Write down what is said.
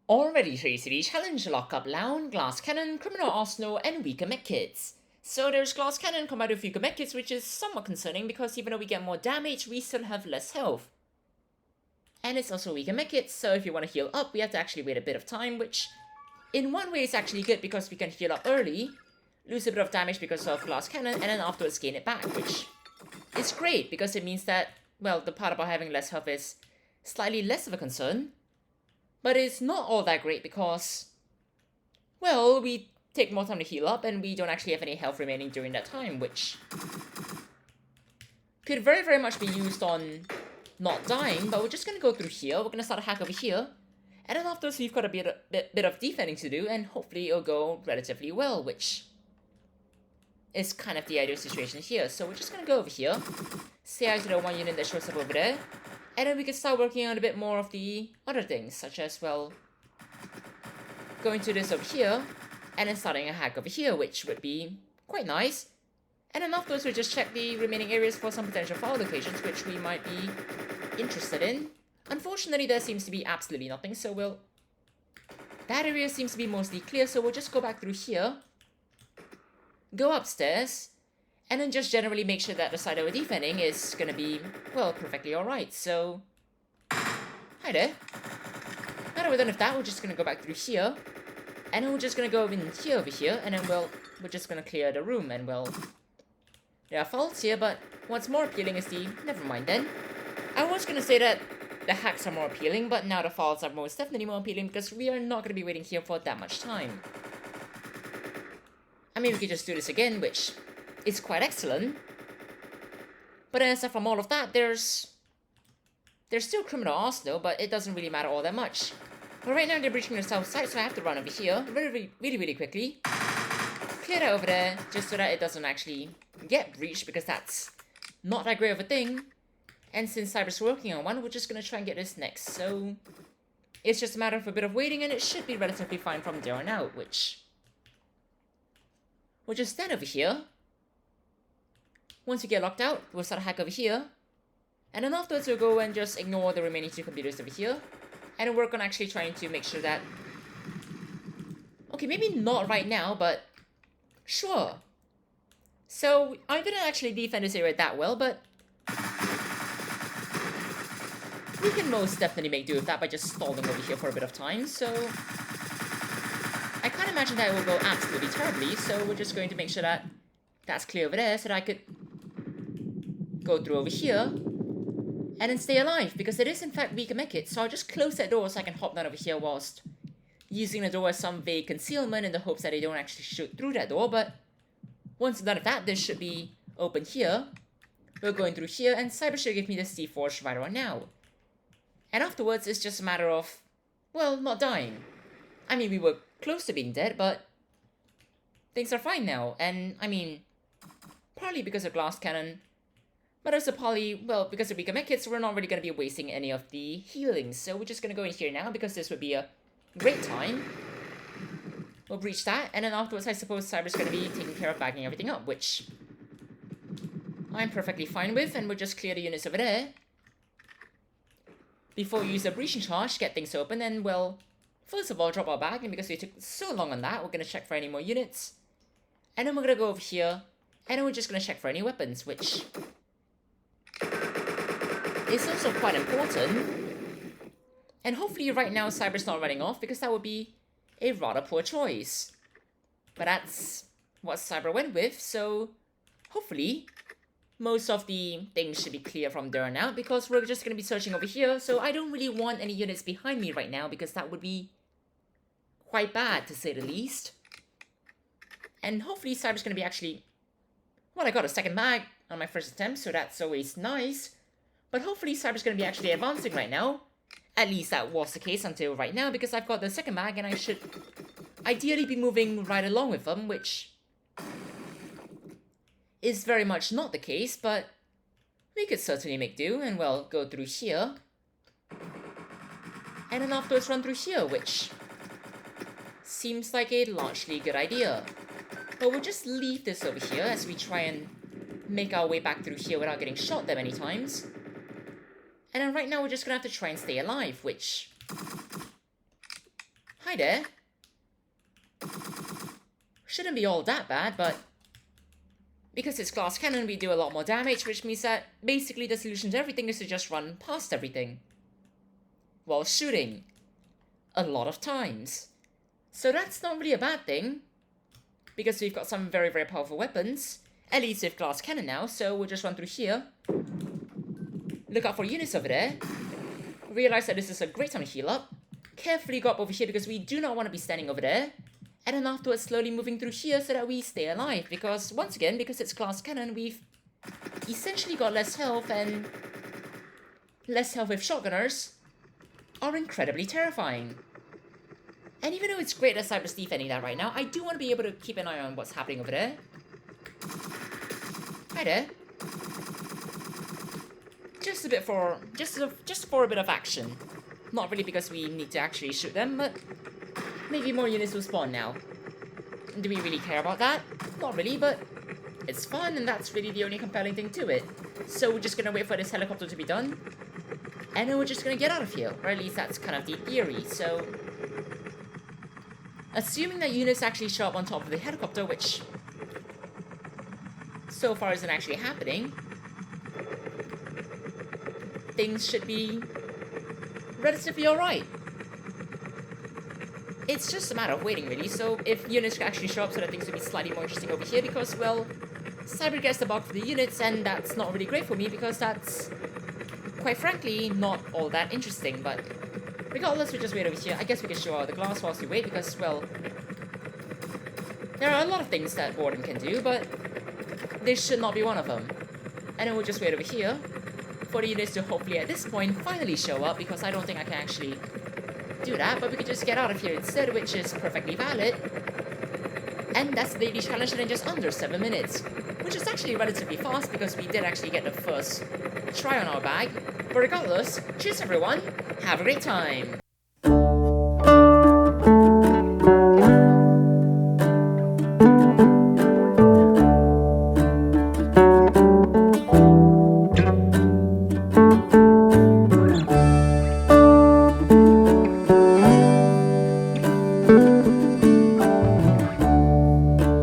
Already Tracy challenge Lockup, Lounge, Glass Cannon, Criminal Arsenal, and weaker Medkits. So there's Glass Cannon combined with weaker Medkits, which is somewhat concerning because even though we get more damage, we still have less health. And it's also weaker Medkits, so if you want to heal up, we have to actually wait a bit of time, which in one way is actually good because we can heal up early, lose a bit of damage because of Glass Cannon, and then afterwards gain it back, which is great because it means that, well, the part about having less health is slightly less of a concern. But it's not all that great because, well, we take more time to heal up and we don't actually have any health remaining during that time, which could very, very much be used on not dying, but we're just gonna go through here. We're gonna start a hack over here. And then afterwards we've got a bit of defending to do, and hopefully it'll go relatively well, which is kind of the ideal situation here. So we're just gonna go over here, say hi to the one unit that shows up over there, and then we can start working on a bit more of the other things, such as, well, going to this over here, and then starting a hack over here, which would be quite nice. And then afterwards, we'll just check the remaining areas for some potential file locations, which we might be interested in. Unfortunately, there seems to be absolutely nothing, so that area seems to be mostly clear, so we'll just go back through here, go upstairs, and then just generally make sure that the side that we're defending is gonna be, well, perfectly alright. So, hi there. Now that we're done with that, we're just gonna go back through here, and then we're just gonna go in here over here, and then, well, we're just gonna clear the room, and, well, there are faults here, but what's more appealing is the... Never mind then. I was gonna say that the hacks are more appealing, but now the faults are most definitely more appealing because we are not gonna be waiting here for that much time. I mean, we could just do this again, which is quite excellent. But aside from all of that, there's still Criminal Arsenal, but it doesn't really matter all that much. But right now they're breaching the south side, so I have to run over here really quickly. Clear that over there, just so that it doesn't actually get breached, because that's not that great of a thing. And since Cyber's working on one, we're just gonna try and get this next. So it's just a matter of a bit of waiting, and it should be relatively fine from there on out, which we'll just stand over here. Once we get locked out, we'll start a hack over here. And then afterwards, we'll go and just ignore the remaining two computers over here. And work on actually trying to make sure that... Okay, maybe not right now, but sure. So, I didn't actually defend this area that well, but we can most definitely make do with that by just stalling over here for a bit of time, so I can't imagine that it will go absolutely terribly, so we're just going to make sure that that's clear over there, so that I could go through over here, and then stay alive, because it is in fact weaker Medkits, so I'll just close that door so I can hop down over here whilst using the door as some vague concealment in the hopes that they don't actually shoot through that door, but once done with that, this should be open here. We're going through here, and Cyber should give me the C4 right around now. And afterwards, it's just a matter of, well, not dying. I mean, we were close to being dead, but things are fine now, and, I mean, partly because of Glass Cannon, but also partly, well, because of weaker Medkits, we're not really going to be wasting any of the healing, so we're just going to go in here now, because this would be a great time. We'll breach that, and then afterwards, I suppose Cyber's going to be taking care of backing everything up, which I'm perfectly fine with, and we'll just clear the units over there. Before we use the breaching charge, get things open, and, well, first of all, drop our bag, and because we took so long on that, we're going to check for any more units. And then we're going to go over here, and then we're just going to check for any weapons, which is also quite important. And hopefully right now Cyber's not running off, because that would be a rather poor choice. But that's what Cyber went with, so hopefully most of the things should be clear from there on out, because we're just going to be searching over here, so I don't really want any units behind me right now, because that would be quite bad, to say the least. And hopefully Cyber's going to be actually... Well, I got a second mag on my first attempt, so that's always nice. But hopefully Cyber's going to be actually advancing right now. At least that was the case until right now, because I've got the second mag, and I should ideally be moving right along with them, which is very much not the case, but we could certainly make do, and, well, go through here. And then afterwards run through here, which seems like a largely good idea. But we'll just leave this over here as we try and make our way back through here without getting shot that many times. And then right now we're just gonna have to try and stay alive, which Hi there. Shouldn't be all that bad, but because it's glass cannon, we do a lot more damage, which means that basically the solution to everything is to just run past everything while shooting a lot of times. So that's not really a bad thing, because we've got some very, very powerful weapons, at least with glass cannon now, so we'll just run through here. Look out for units over there. Realize that this is a great time to heal up. Carefully go up over here because we do not want to be standing over there. And then afterwards slowly moving through here so that we stay alive. Because, once again, because it's glass cannon, we've essentially got less health, and less health with shotgunners are incredibly terrifying. And even though it's great that Cyber's defending that right now, I do want to be able to keep an eye on what's happening over there. Hi there. Just a bit for, just for a bit of action. Not really because we need to actually shoot them, but maybe more units will spawn now. Do we really care about that? Not really, but it's fun, and that's really the only compelling thing to it. So we're just gonna wait for this helicopter to be done, and then we're just gonna get out of here. Or at least that's kind of the theory, so... Assuming that units actually show up on top of the helicopter, which so far isn't actually happening, things should be relatively alright. It's just a matter of waiting, really, so if units can actually show up, so that things will be slightly more interesting over here, because, well, Cyber gets the bulk of the units, and that's not really great for me, because that's, quite frankly, not all that interesting, but regardless, we just wait over here. I guess we can show out the glass whilst we wait, because, well, there are a lot of things that Warden can do, but this should not be one of them. And then we'll just wait over here for the units to hopefully at this point finally show up, because I don't think I can actually do that, but we could just get out of here instead, which is perfectly valid. And that's the daily challenge in just under 7 minutes, which is actually relatively fast because we did actually get the first try on our bag. But regardless, cheers everyone, have a great time!